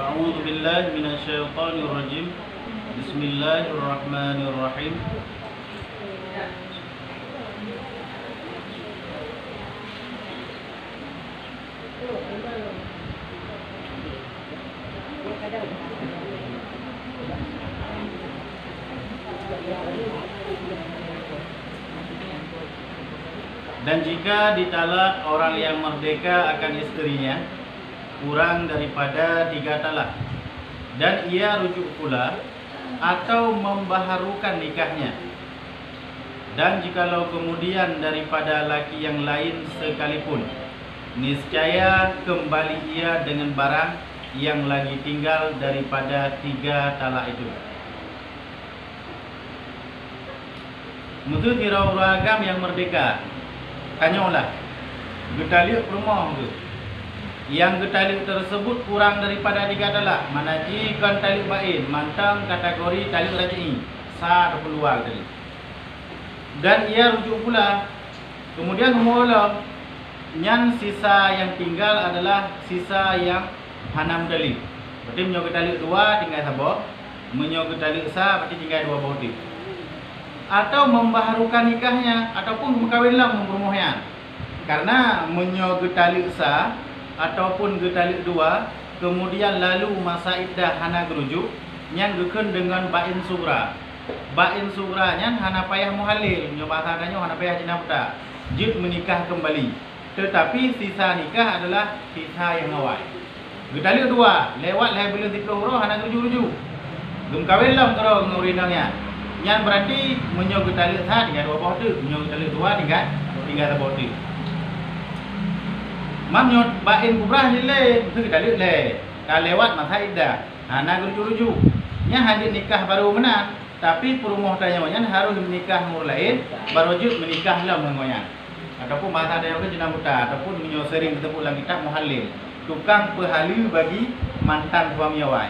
A'udzu billahi minasyaitonir rajim. Bismillahirrahmanirrahim. Dan jika ditalak orang yang merdeka akan istrinya kurang daripada 3 talak, dan ia rujuk pula atau membaharukan nikahnya, dan jikalau kemudian daripada laki yang lain sekalipun, niscaya kembali ia dengan barang yang lagi tinggal daripada 3 talak itu. Mutu tirau ragam yang merdeka, tanyalah getalik rumah tu. Yang getalik tersebut kurang daripada 3 talak, mana jika talik bain mantang kategori talik raj'i sah peluang tadi. Dan ia rujuk pula, kemudian mula nyan sisa yang tinggal adalah sisa yang hanam talik. Berarti menyo getalik 2 tinggal sabah, menyo getalik sah berarti tinggal 2 bauti. Atau membaharukan nikahnya ataupun berkahwinlah mempermohon. Karena menyo getalik sah ataupun getalik 2 kemudian lalu masa iddah hana gerujuk yang geken dengan bain sugra. Bain sugra nyan hana payah muhalil, nyo bahasa danyo hana payah jina buta. Jid menikah kembali. Tetapi sisa nikah adalah sisa yang awal. Getalik 2 lewat lah belum 30 roh hana gerujuk-gerujuk. Gem kawinlah karo ngurinangnya. Nyan berarti menyo getalik sah tinggal 2 boh tu, menyo getalik 2 tinggal 3 boh tu. Mamnyot bain kubrah nilai itu kita lihat le. Kalau lewat masa iddah, nak rujuk-rujuk. Nya hadir nikah baru menang, tapi perumah tanya harus menikah mur lain, baru jut menikah lah mengoyan. Ataupun bahasa ada yang ke jenah muta, ataupun menyo sering disebut dalam kitab muhalil, tukang pehalil bagi mantan suami awal.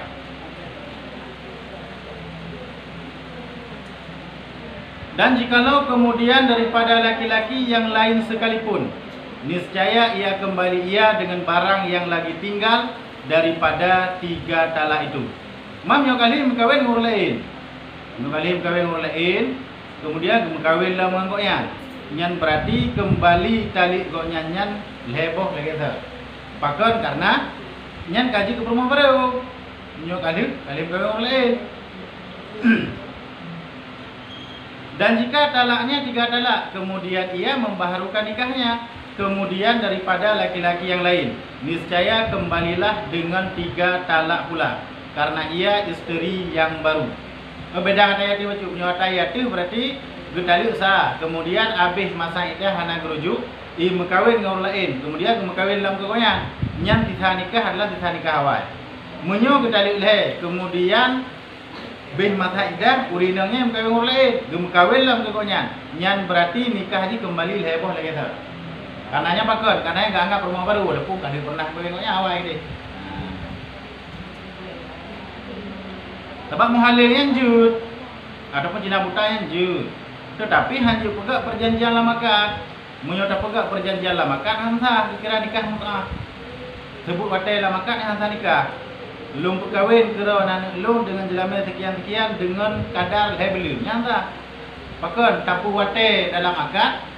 Dan jikalau kemudian daripada laki-laki yang lain sekalipun, niscaya ia kembali ia dengan barang yang lagi tinggal daripada 3 talak itu. Mam yang kali mengkawin orang lain. Yang kali mengkawin orang lain, kemudian mengkawinlah mengangkoknya. Nyan berarti kembali tali goknya nyan leboh lagi tu. Pakon karena nyan kaji ke rumah baru. Nyo kali mengkawin orang lain. Dan jika talaknya 3 talak, kemudian ia membaharukan nikahnya, kemudian daripada laki-laki yang lain, niscaya kembalilah dengan 3 talak pula, karena ia isteri yang baru. Beda kata ayat itu macam punya ayat itu berarti getalik sah, kemudian habis masa iddah hana gerujuk, mengkawin dengan orang lain, kemudian mengkawin dalam kegoyan. Yang sisa nikah adalah sisa nikah awal. Menyo getalik leh, kemudian bin masa iddah urinangnya mengkawin orang lain, mengkawin dalam kegoyan. Yang berarti nikah ini kembali leboh lagi tu. Karenanya pakon, karena enggak anggap rumah baru, lepuk kan dia pernah bengoknya awal ini. Sebab muhalil yang jud ataupun jina buta yang jud. Tetapi hanya pegak perjanjian lamakan. Menyota pegak perjanjian lamakan hansa dikira nikah mut'ah. Sebut watai lamakan hansa nikah. Lum perkahwin kira nan lum dengan jelamin sekian-sekian dengan kadar labelin hansa. Pakon tapu watai dalam akad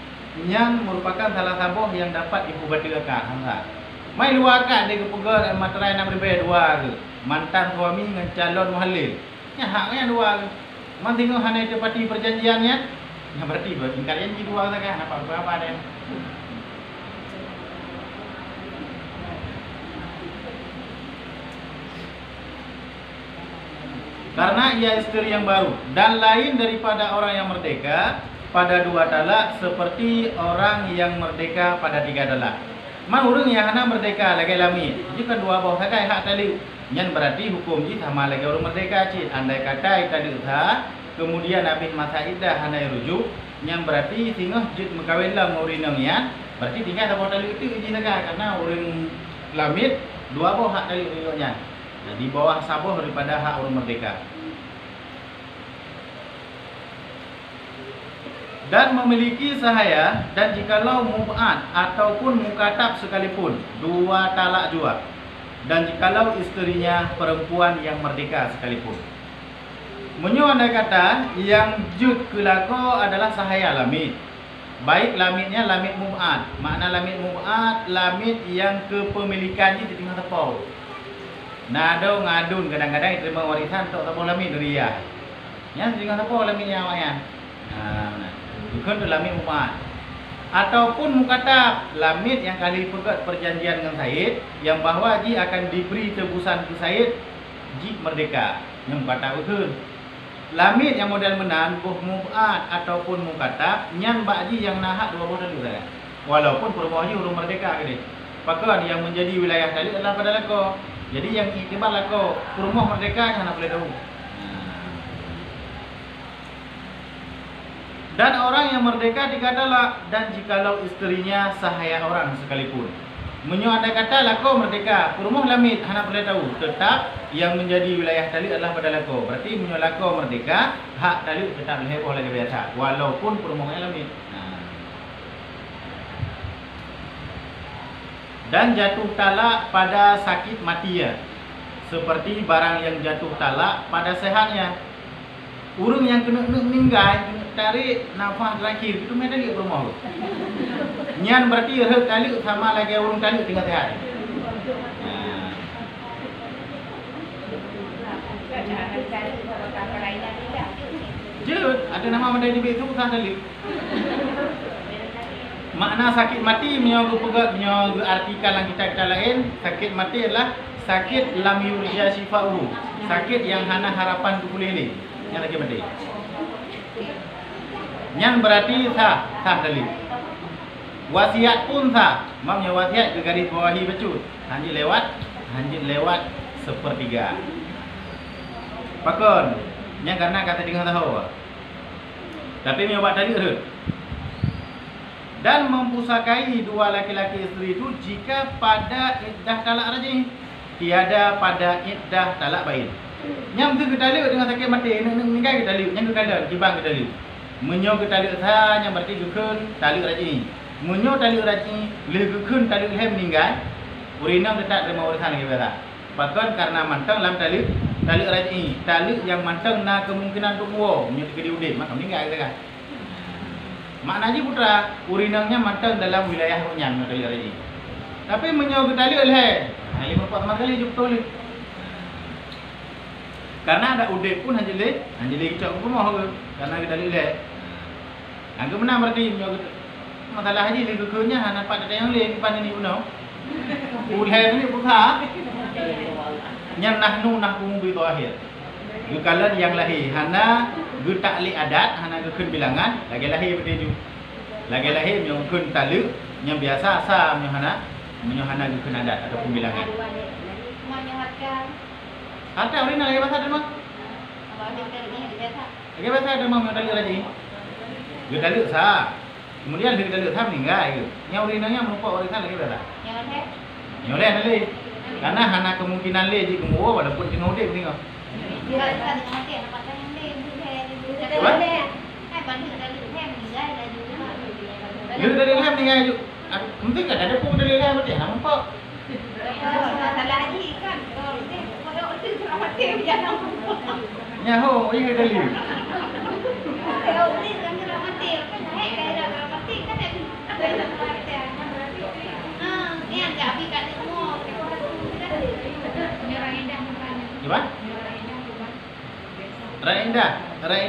yang merupakan salah satu yang dapat dipubadilkan hansa. Mai luar akad dia kepegak materai nak berbeza 2 ke. Mantan suami dengan calon muhalil. Ya haknya 2 ke. Man tengok hanya tepati perjanjiannya. Ya berarti tingkat janji 2 saja apa berapa ada. Karena ia istri yang baru dan lain daripada orang yang merdeka pada 2 talak seperti orang yang merdeka pada 3 talak. Man urang yang hana merdeka lagi lami, jika 2 bawah sakai hak tali, nyan berarti hukum ji sama lagi orang merdeka cik. Andai kata tadi usaha, kemudian habis masa iddah hana rujuk, nyan berarti tinggal jid mengkawinlah murinang yan, berarti tinggal sabah tali itu ji sakai karena orang lamit 2 bawah hak tali rujuknya. Jadi bawah sabah daripada hak orang merdeka. Dan memiliki sahaya, dan jikalau mub'ad ataupun mukatab sekalipun 2 talak jua. dan jikalau isterinya perempuan yang merdeka sekalipun. Menyo andai kata yang jud kelako adalah sahaya lamid. Baik lamitnya lamid mub'ad. Makna lamid mub'ad, lamid yang kepemilikannya di tengah tepau. Nado ngadun kadang-kadang terima warisan tok tepau lamid riyah. Ya di tengah tepau lamidnya awaknya. Nah, bukan tu lamid mub'ad. Ataupun mukata lamid yang kali pegat perjanjian dengan Said yang bahawa ji akan diberi tebusan ke Said ji merdeka. Yang mukata betul. Lamid yang modal menan buh mub'ad ataupun mukata nyan bakji yang nahak 20 dulu saya. Walaupun perumahannya urung merdeka gini. Pakon yang menjadi wilayah tadi adalah pada lako. Jadi yang iktibar lako perumah merdeka yang nak boleh tahu. Dan orang yang merdeka dikatalah dan jikalau isterinya sahaya orang sekalipun. Menyo andai kata lako merdeka, perumah lamid hana boleh tahu. Tetap yang menjadi wilayah talib adalah pada lako. Berarti menyo lako merdeka, hak talib tetap heboh lagi biasa walaupun perumahnya lamid. Dan jatuh talak pada sakit mati ya. Seperti barang yang jatuh talak pada sehatnya. Urung yang kena meninggal, kena tarik nafas terakhir itu memang dia perumah. Nyan berarti hak talib sama lagi urung talib tinggal sehat. Jut, ada nama mandai di betu sah talib. Makna sakit mati menyogu pegat menyogu artikan lang kita lain. Sakit mati adalah sakit lam yurja syifa'u. Sakit yang hana harapan tu boleh ni. Yang lagi mati. Yang berarti sah talib. Wasiat pun sah. Mamnya wasiat ke garis bawahi becut. Hanjit lewat sepertiga. Pakon. Yang karena kata dengar tahu. Tapi menyobat tadi urut. Dan mempusakai dua laki-laki isteri itu jika pada iddah talak rajih, tiada pada iddah talak bain. Yang tu kita lihat dengan sakit mati, meninggal kita lihat, yang kita lihat kibang kita lihat. Menyo kita lihat sah, yang berarti gukun talak rajih. Menyo talak rajih, leh gukun talak leh meninggal, urinam tetap terima warisan lagi berada. Bahkan karena mantang dalam talak rajih, talak yang mantang na kemungkinan untuk buah, menyo tiga diudip, maka meninggal kita kan. Maknanya putra, urinangnya mantang dalam wilayah runyan dari hari ini. Tapi menyogut tali oleh, ini merupakan teman kali juga betul. Karena ada udep pun hanjile kita pun mau karena kita oleh. Angka mana berarti menyogut masalah haji lagi kunya, hana pada yang lain pan ini uno. Uleh ini buka, yang nahnu nahkum bi akhir. Gukalan yang lahir hana gutakli adat hana gukun bilangan lagi lahir betul. Lagi lahir yang gukun taluk yang biasa asa menyohana gukun adat ataupun bilangan. Ada orang lagi bahasa ada mah? Lagi bahasa ada mah taluk lagi. Gutaluk sah. Kemudian dari taluk sah meninggal. Yang urinanya merupakan warisan lagi bahasa. Yang leh. Karena hana kemungkinan leh jika kemua walaupun jenuh dia meninggal. Lu dari lem ni kan? Mungkin kan ada pun dari lem betul, nampak? Salah haji kan? Kalau itu sudah mati jangan nampak. Nyaho, ini dari lem. Kalau ini sudah mati, kan naik kalau dah mati kan ada mati. Ni agak apikan semua. Orang indah makanya. Gimana? Rai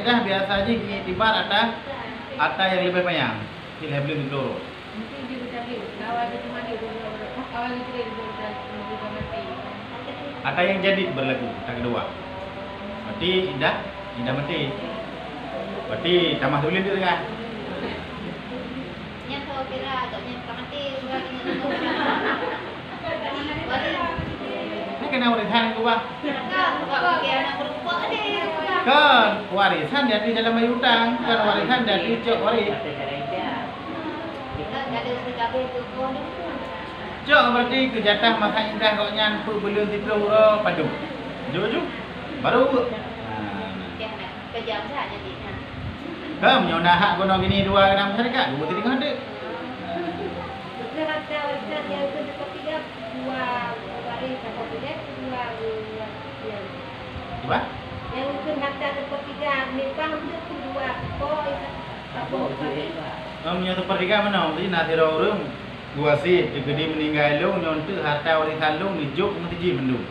indah biasa aja tibar ada yang lebih banyak. Tidak boleh dulu. Ada yang jadi berlaku tak kedua. Berarti indah mati. Berarti tambah dulu dia kan. Yang kau kira agaknya mati ini kena warisan itu bang. Kan warisan jadi dalam hutang, kan warisan jadi cok waris. Cok berarti kejatah masa indah kau nyampu belum dipeluru padu. Jujur baru. Kejam saja jadi. Kamu nyona hak kono gini dua enam mereka, dua tiga ada. Berkata warisan yang ketiga dua waris Apa? Yang ikut harta sepertiga, memang itu kedua. Oh, itu apa? Punya sepertiga mana? Jadi nanti orang gua sih jadi meninggal lu nyontek harta warisan lu nijuk mesti mendung.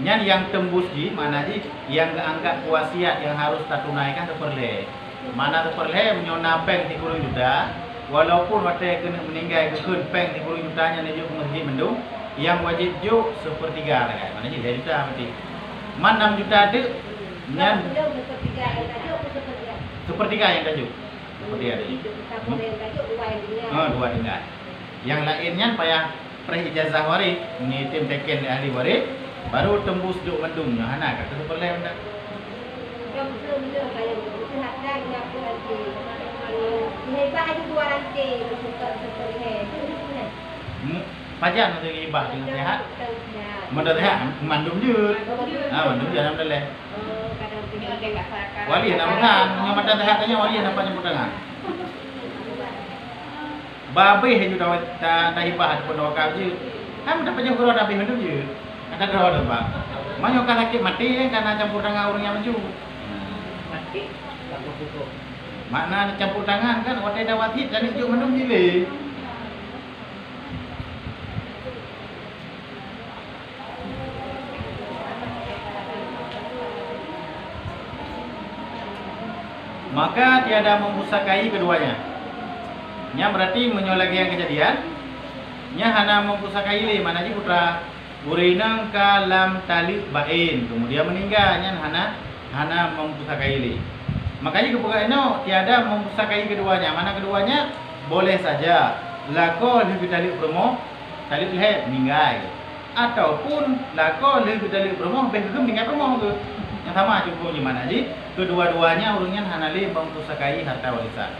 Nyan yang tembus ji mana ji yang keangkat wasiat yang harus tak tunaikan terperle. Mana terperle menyona peng 30 juta walaupun wate kena meninggal keun peng 30 jutanya nijuk mesti mendung yang wajib juk sepertiga kan. Mana ji 2 juta mesti. Man 6 juta ada nyan sepertiga yang tajuk. Sepertiga ada. Dua tinggal. Yang lainnya payah pre-ijazah waris, ni tim teken ahli waris, baru tembus duk mendungnya. Hana kata seperti mana? Pajan nanti ibah dengan sehat. Mudah sehat, mandum je. Mandum je dalam dalam. Wali nama kan, nyamatan sehat tanya wali nampak nyambut tangan. Babe he juga dah ibah pun wakaf je. Kan dapat je kurang tapi hidup je. Ada kerana apa? Manyo kan sakit mati karena campur tangan orang yang maju. Mati campur tutup. Makna campur tangan kan watai dah watit dan hidup minum je. Maka tiada mempusakai keduanya. Nya berarti menyolagi yang kejadian. Nya hana mempusakai le mana ji putra burinang kalam talib bain kemudian meninggal nya hana mempusakai le. Makanya kepuka eno tiada mempusakai keduanya. Mana keduanya boleh saja lako lebih talib promo talib le meninggal ataupun lako lebih talib promo begum meninggal promo tu. Yang sama cukup di mana ji kedua-duanya urungnya hana le mempusakai harta warisan.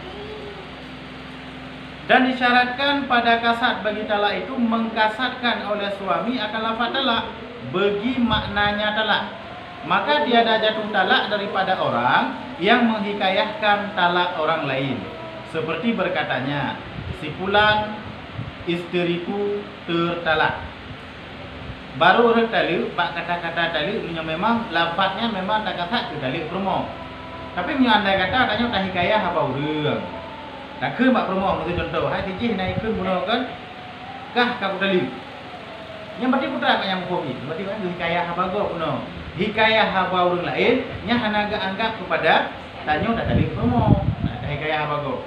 Dan disyaratkan pada kasat bagi talak itu mengkasatkan oleh suami akan lafaz talak bagi maknanya talak. Maka tiada jatuh talak daripada orang yang menghikayahkan talak orang lain. Seperti berkatanya, si fulan istriku tertalak. Baru orang talak, kata-kata talak memang lafaznya memang tak kasat ke talak promo. Tapi andai kata katanya tak hikayah apa orang. Tak ke mak promo mesti contoh hai tiji naik ke gunakan kah kau dalil yang berarti putra yang kopi berarti kan hikayah apa go kuno hikayah apa orang lain nya hanaga anggap kepada tanyo tak dalil promo nah hikayah apa go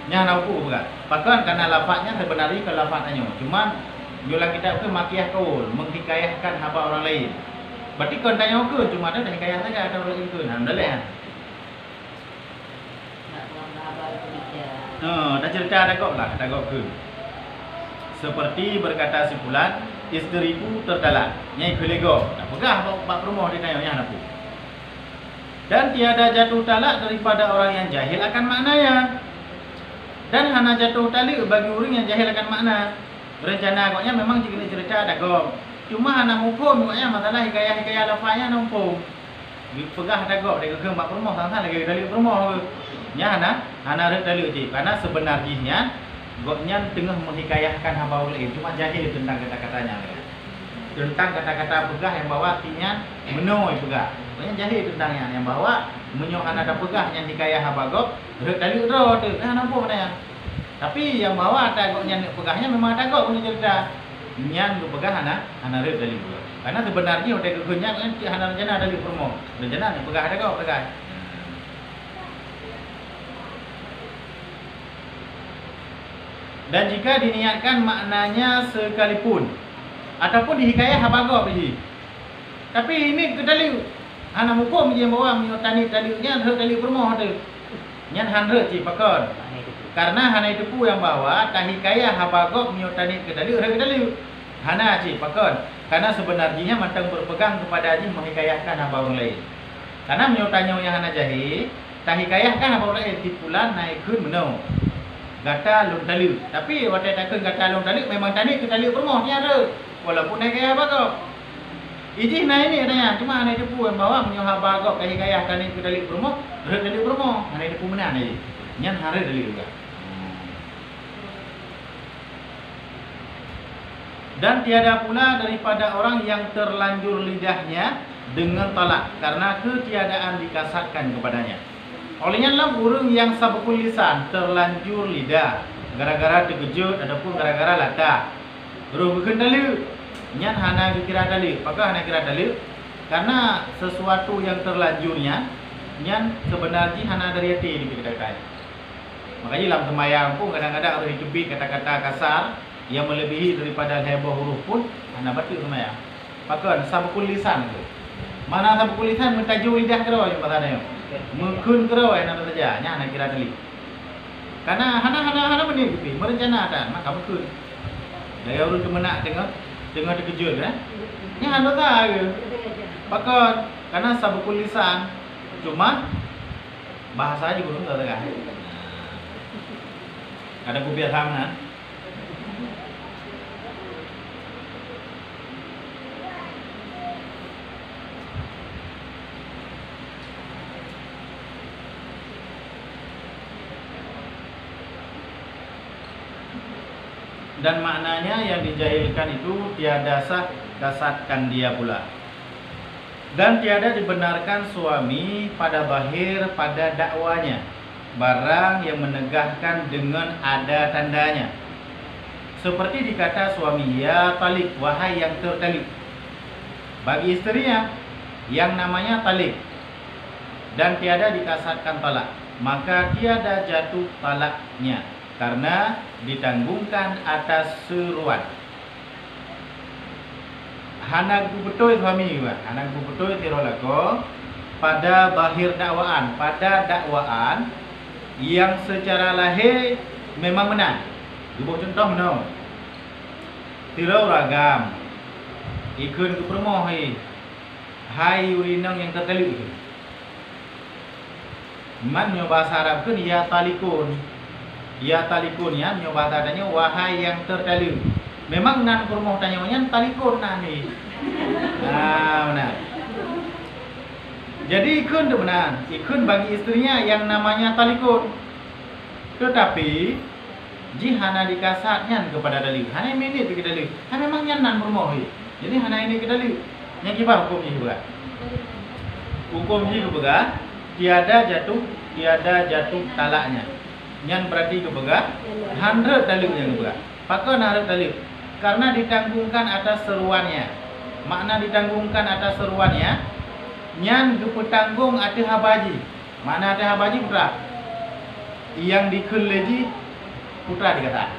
nya nauku bukan bahkan karena lafaznya sebenarnya ke lafaz tanyo cuma jola kita ke makiah kaul menghikayahkan apa orang lain berarti kon tanyo ke cuma ada hikayah saja ada orang lain ke nah dalil dah cerita dah kok ke. Seperti berkata si fulan, istriku tertalak. Nyai kelego. Tak pegah bab rumah dia tanya yang apa. Dan tiada jatuh talak daripada orang yang jahil akan maknanya. Dan hana jatuh talak bagi orang yang jahil akan makna. Rencana agaknya memang jika cerita dah kok. Cuma hana hukum agaknya masalah hikayah-hikayah lafaznya numpuk. Pegah dah kok dia ke bab rumah sang-sang lagi dalil rumah ke. Nya hana dalil je karena sebenarnya goknya tengah menghikayahkan hamba lain cuma jahil tentang kata-katanya tentang kata-kata pegah yang bawa artinya menoi pegah goknya jahil tentangnya yang bawa menyo hana ada pegah yang hikayah hamba gok dalil ro tu nampak katanya tapi yang bawa ada goknya pegahnya memang ada gok punya cerita nyan lu pegah hana dalil juga karena sebenarnya udah goknya hana rencana dalil promo rencana pegah ada gok pegah. Dan jika diniatkan maknanya sekalipun ataupun dihikayah habagok biji. Tapi ini kedalil hana hukum je bawa menyotani dalilnya dalil permoh tu. Nyan hanre ci pakon. Karena hana itu yang bawa tah hikayah habagok menyotani kedalil hana ci pakon. Karena sebenarnya matang berpegang kepada haji menghikayahkan hamba orang lain. Karena menyotanya yang hana jahil tah hikayahkan hamba orang lain tipulan naikun menau. Gata lung talib. Tapi waktu takkan gata lung talib memang tadi ke talib permoh ni ada. Walaupun naik kaya bagok. Iji naik ni adanya. Cuma naik depu yang bawa menyohab bagok kaya kaya tadi ke talib permoh. Red talib permoh. Naik depu mana ni? Nyan hari dalil juga. Dan tiada pula daripada orang yang terlanjur lidahnya dengan talak karena ketiadaan dikasatkan kepadanya. Olehnya dalam orang yang sabukul lisan terlanjur lidah gara-gara terkejut ataupun gara-gara latah. Roh berkendali nyan hana kira dali. Apakah hana kira dali? Karena sesuatu yang terlanjurnya nyan sebenarnya hana dari hati dikatakan. Makanya dalam sembahyang pun kadang-kadang ada dicubit kata-kata kasar yang melebihi daripada heboh huruf pun hana batul sembahyang. Maka sabukul lisan tu. Mana sabukul lisan mentajur lidah kerau yang pasal mungkin kerau yang ada saja nya hana kira dali. Karena hana menit tapi merencanakan maka mungkin. Dari urut kemenak tengah terkejut kan. Nya hana tahu. Maka karena sabukul lisan cuma bahasa aja belum tahu kan. Ada kebiasaan kan? Dan maknanya yang dijahilkan itu tiada sah kasatkan dia pula. Dan tiada dibenarkan suami pada bahir pada dakwanya barang yang menegahkan dengan ada tandanya. Seperti dikata suami, ya talik, wahai yang tertalik. Bagi istrinya yang namanya talik dan tiada dikasatkan talak, maka tiada jatuh talaknya karena ditanggungkan atas seruan. Hana betul suami juga, hana betul tirolako pada bahir dakwaan, pada dakwaan yang secara lahir memang benar. Ibu contoh no. Tirau ragam. Ikun ke permoh hai urinang yang terteluk itu. Man nyo bahasa Arab kan ya talikun. Ya talikun ya nyo bahasa adanya wahai yang terteluk. Memang nan permoh tanyanya talikun nani. Nah, benar. Jadi ikun tu benar. Ikun bagi istrinya yang namanya talikun. Tetapi jihana dikasatnya kepada dalil. Hanya minit ke dalil. Hanya memang yang nan bermohi. Jadi hanya ini ke dalil. Yang kibar hukumnya juga. Hukumnya juga tiada jatuh talaknya. Yang berarti juga handret dalilnya juga. Pakai handret dalil. Karena ditanggungkan atas seruannya. Makna ditanggungkan atas seruannya. Nyan gepetanggung ada habaji. Mana ada habaji putra? Yang dikeleji putra dikata.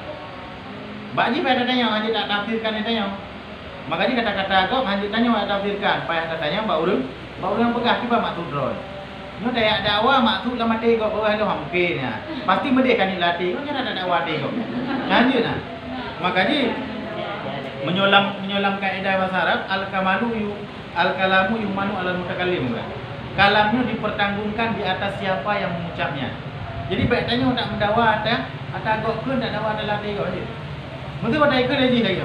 Bakji pada tanya, hanya tak tafsirkan tanya. Makanya kata-kata kau hanya tanya tak tafsirkan. Payah katanya mbak urang pegah tiba maksud drone. Nyo dayak dakwa maksud lama mati kau pegah lo hampirnya. Pasti mendekan dilatih. Kau jangan ada dakwa deh kau. Lanjut nah. Makanya menyolam kaidah bahasa Arab al-kalamu yumanu alal mutakallim. Kalamnya dipertanggungkan di atas siapa yang mengucapnya. Jadi baik tanya nak mendakwa ada agak ke nak dakwa dalam dia kau ni. Mesti pada ikut lagi lagi.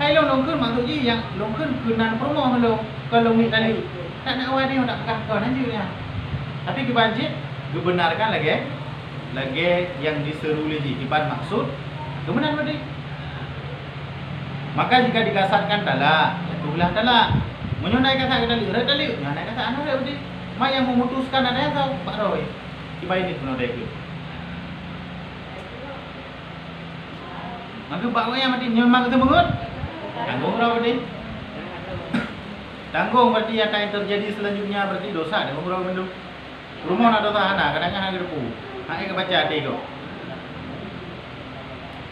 Hai long kun maksud ji yang long kun kenan promo lo kalau mi tali. Tak dakwa dia nak pegang kau nanti dia. Tapi kebanjir dibenarkan lagi yang diseru lagi iban maksud kebenaran tadi. Maka jika dikasatkan talak, itulah talak. Menyunai kasat dalil, dalil. Menyunai kasat anu dia berarti. Mak yang memutuskan ada yang tahu Pak Roy. Tiba ini pun ada ikut. Maka Pak Roy yang mati nyemang itu mengut. Tanggung berapa berarti? Tanggung berarti apa yang terjadi selanjutnya berarti dosa. Tanggung berapa bentuk? Rumah nak dosa hana, kadang-kadang hang depu. Hang ke baca hati kau.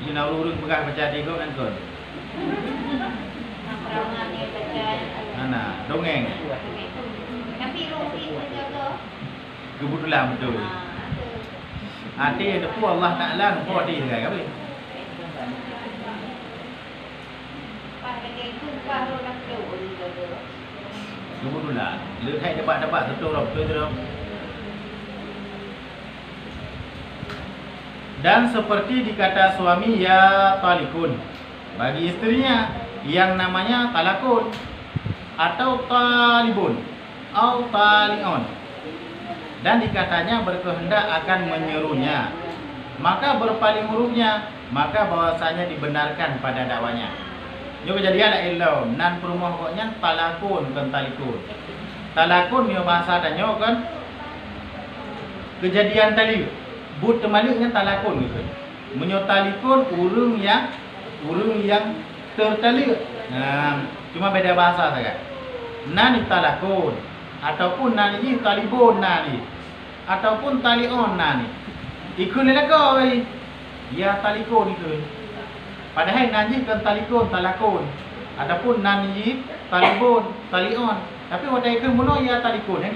Ini nak urus pegang baca hati kau kan kau. Mana dongeng. Tapi rutin juga. Kebetulan betul. Hati depu Allah Taala depu hati kan apa? Kebetulan. Lihat dapat betul betul. Dan seperti dikata suami ya talikun bagi istrinya yang namanya talakun atau talibun atau talion dan dikatanya berkehendak akan menyerunya maka berpaling hurufnya maka bahwasanya dibenarkan pada dakwanya. Nyo kejadian dak elau nan perumah koknya talakun bukan talikun. Talakun nyo bahasa danyo kan kejadian tali. But temaliknya talakun gitu. Menyo talikun urung yang tertali. Nah, cuma beda bahasa saja. Nani talakun ataupun nani talibun nani ataupun talion nani. Ikun lelako ya talikun itu. Padahal nani kan talikun talakun ataupun nani talibun talion. Tapi wadai ikun muno ya talikun yang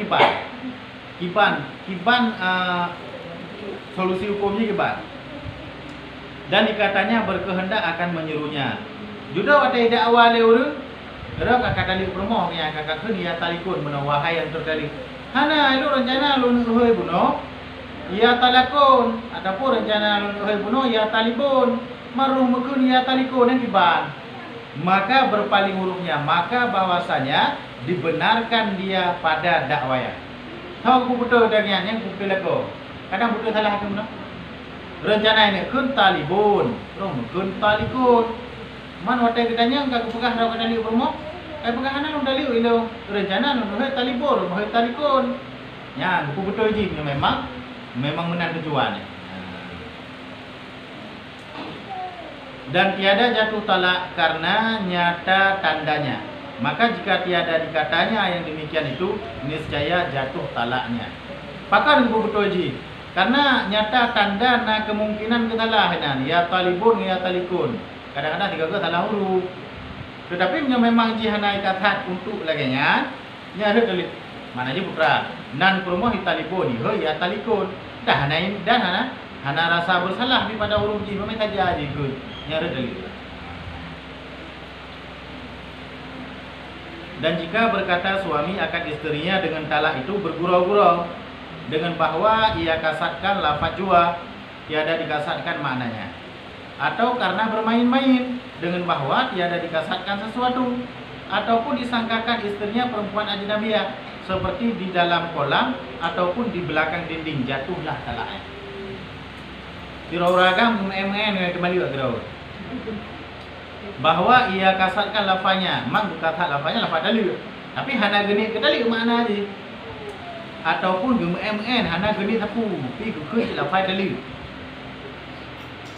kiban solusi hukumnya kiban. Dan dikatanya berkehendak akan menyerunya. Juda wadai dakwah le urang Gerak kakak tali permoh yang kakak kini ya talikun menawahai yang terdali. Hana itu rencana lun uhai buno, ya talakun. Ataupun rencana lun uhai buno ya talibun. Maruh mekun ya talikun yang kiban. Maka berpaling hurufnya, maka bahwasanya dibenarkan dia pada dakwaya. Tahu ku betul dengan yang ku pelako. Kadang betul salah hakim no. Rencana ini kun talibun, kun talikun. Man watai kitanya enggak kepegah raw kadali permo. Ai pegah ana lung dali ilo rencana nu he talibur, he talikun. Ya, buku betul ji memang menan tujuannya. Dan tiada jatuh talak karena nyata tandanya. Maka jika tiada dikatanya yang demikian itu niscaya jatuh talaknya. Pakar buku betul ji. Karena nyata tanda na kemungkinan kesalahan ya talibun ya talikun. Kadang-kadang tiga salah huruf. Tetapi memang jihana kata untuk laginya, nya ada tulis. Mana je putra? Nan promo hitalipun, ho ya talikun. Dah hanain dan hana rasa bersalah di pada huruf ji memang saja aja good. Nya ada tulis. Dan jika berkata suami akan istrinya dengan talak itu bergurau-gurau dengan bahwa ia kasatkan lafaz jua, tiada dikasatkan maknanya. Atau karena bermain-main dengan bahwa tiada dikasatkan sesuatu, ataupun disangkakan istrinya perempuan ajnabiyah seperti di dalam kolam ataupun di belakang dinding, jatuhlah talaknya. Tirau-ragam MN kembali ke tirau. Bahwa ia kasatkan lafaznya, mang kasat lafaznya lafaz dalil. Tapi hana geni ke dalil mana aja. Ataupun MN hana geni sapu, pi ke lafaz dalil.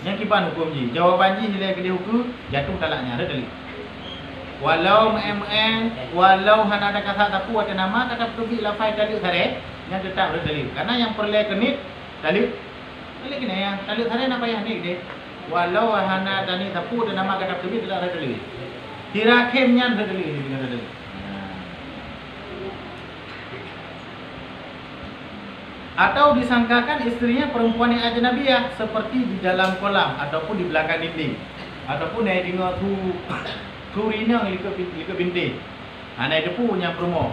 Yang kiban hukum ji, jawaban ji nilai kedai hukum jatuh talaknya ada dalil. Walau walau hana ada kata tapu atau nama tetap tubi lafaz dalil sare yang tetap ada dalil. Karena yang perlu kenit dalil kena yang dalil sare apa yang ni deh. Walau hana dani tapu atau nama tetap tubi tidak ada dalil. Tirakimnya ada dalil dengan dalil. Atau disangkakan istrinya perempuan yang ajnabiyah seperti di dalam kolam ataupun di belakang dinding ataupun naik dengar tu rina ikut binti. Hanai depu yang promo.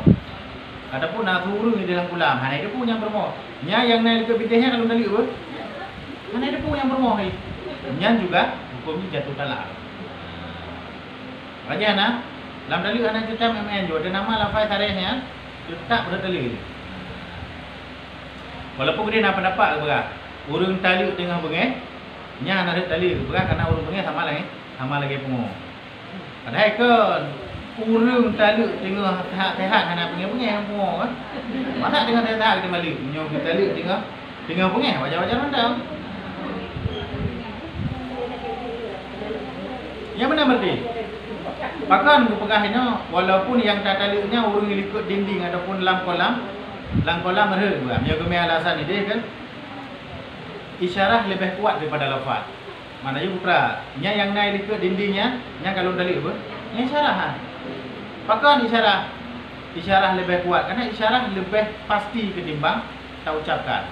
Ataupun nak turun di dalam kolam, hanai depu yang promo. Nya yang naik ikut bintinya kalau dalil apa? Hanai depu yang promo hai. Nya juga hukumnya jatuh talak. Raja ana, dalam dalil ana kita MN jo ada nama lafaz tarikhnya tetap berdalil. Walaupun dia nak pendapat ke berat. Urung tali tengah bengeh, nya nak tali ke berat karena urung bengeh sama lagi pengu. Padahal kan urung tali tengah sehat hana bengeh yang pengu kan. Masa dengan sehat kita balik, nyo tali tengah bengeh wajar-wajar mandang. Yang benar berarti. Bahkan pegahnya walaupun yang tak talinya urung ikut dinding ataupun dalam kolam mereka juga. Dia kami alasan ini kan isyarah lebih kuat daripada lafaz. Mana je putra? Nya yang naik ke dindingnya, nya kalau dalil apa? Nya isyarah. Pakai isyarah lebih kuat karena isyarah lebih pasti ketimbang tak ucapkan.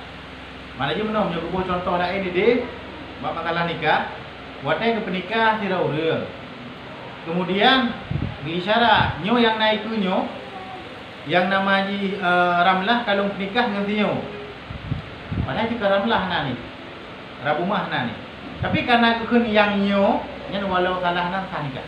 Mana je menom nya buku contoh dak ini deh. Bab masalah nikah, watai ke penikah tidak urang. Kemudian diisyarah nyo yang naik ke nyo yang namanya ramlah kalau nikah dengan tinyo. Padahal jika ramlah nani, rabumah nani. Tapi karena kekun yang nyo, yang walau salah nan nikah.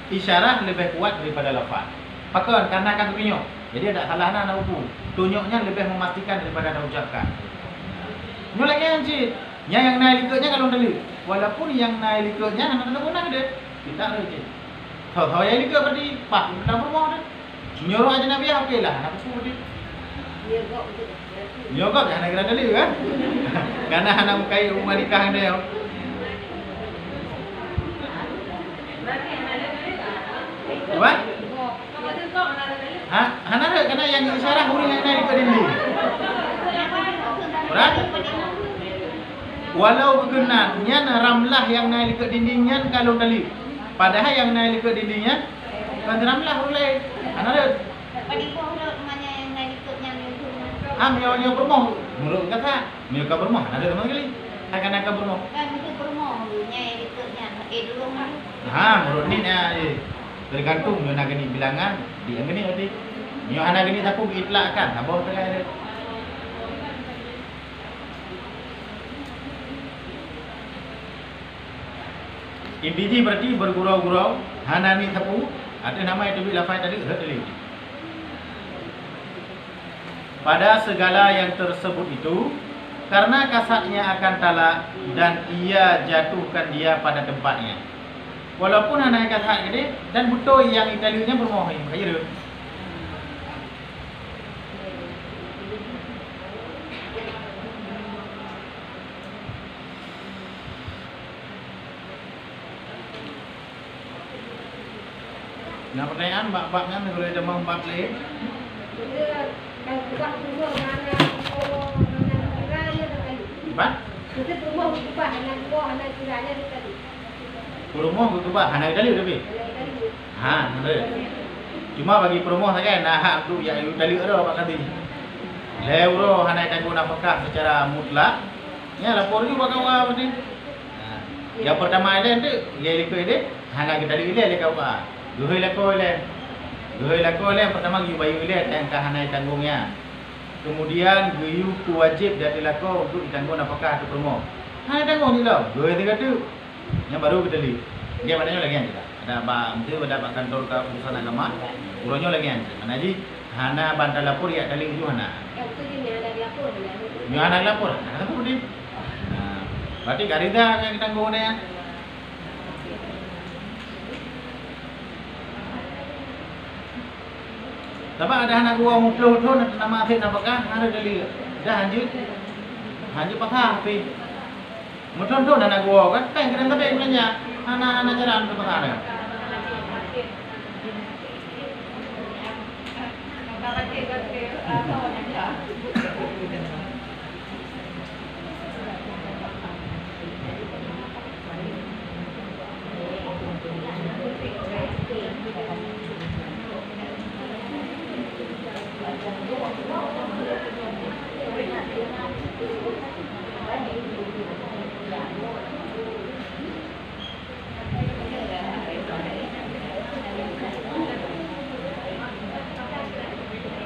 Isyarah lebih kuat daripada lafaz. Pakon karena kan tunjuk. Jadi ada salah nan upu. Tunjuknya lebih memastikan daripada nak ucapkan. Nyo lagi anjir. Yang naik likutnya kalau dalil. Walaupun yang naik likutnya anak-anak guna dia. Kita rejek. Tahu-tahu yang ini ke berarti pak dalam rumah dah. Nyuruh aja Nabi okey lah. Apa semua dia? Nyogok anak kira tadi kan? Karena anak mukai rumah nikah dia. Apa? Ha, hana ada kena yang isyarat huring yang naik ke dinding. Berat? Walau berkenan, nyan ramlah yang naik ke dindingnya kalau tali. Padahal yang naik ke dindingnya kan ramlah ulai. Hana ada. Mio bermoh, menurut kata mio ka bermoh, ada teman kali, akan bermoh. Menurut ni tergantung mio nak ni bilangan, dia gini tadi, mio anak gini tapi itlak kan, abang tu ada. Inbiji berarti bergurau-gurau, hana ni tapu, ada nama itu bila fai tadi, tadi. Pada segala yang tersebut itu, karena kasatnya akan talak dan ia jatuhkan dia pada tempatnya. Walaupun anak kasat gede dan betul yang Italianya bermohon, kaya dia. Nah pertanyaan bab-babnya kalau ada mau bab lain. Apa? Promo berubah anak kali lebih. Ada. Cuma bagi promo saja nah hak tu yang tadi ada apa kata. Euro anak tanggung nafkah secara mutlak. Ya lapor juga kawan berarti. Yang pertama ada tu dia ikut dia anak kita dia le kawan. Dua laku oleh pertama giu bayu ile yang kahanai tanggungnya. Kemudian giu wajib dari laku untuk ditanggung apakah itu promo. Hanya tanggung je lah. Dua tiga tu yang baru kita lihat. Dia padanya lagi kita. Ada apa? Mesti ada pak kantor ke urusan agama. Uronyo lagi yang. Mana ji? Hana bantal lapor ya kali itu hana. Yang ada lapor. Ada lapor di. Berarti karida yang tanggung dia. Tapi ada anak gua mutlu-mutlu nama akhir apakah ada dalil. Dah hanjut patah api. Mutlu-mutlu anak gua kan keren tapi belanja anak-anak jalan tu patah ada.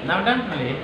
Nah, dan kali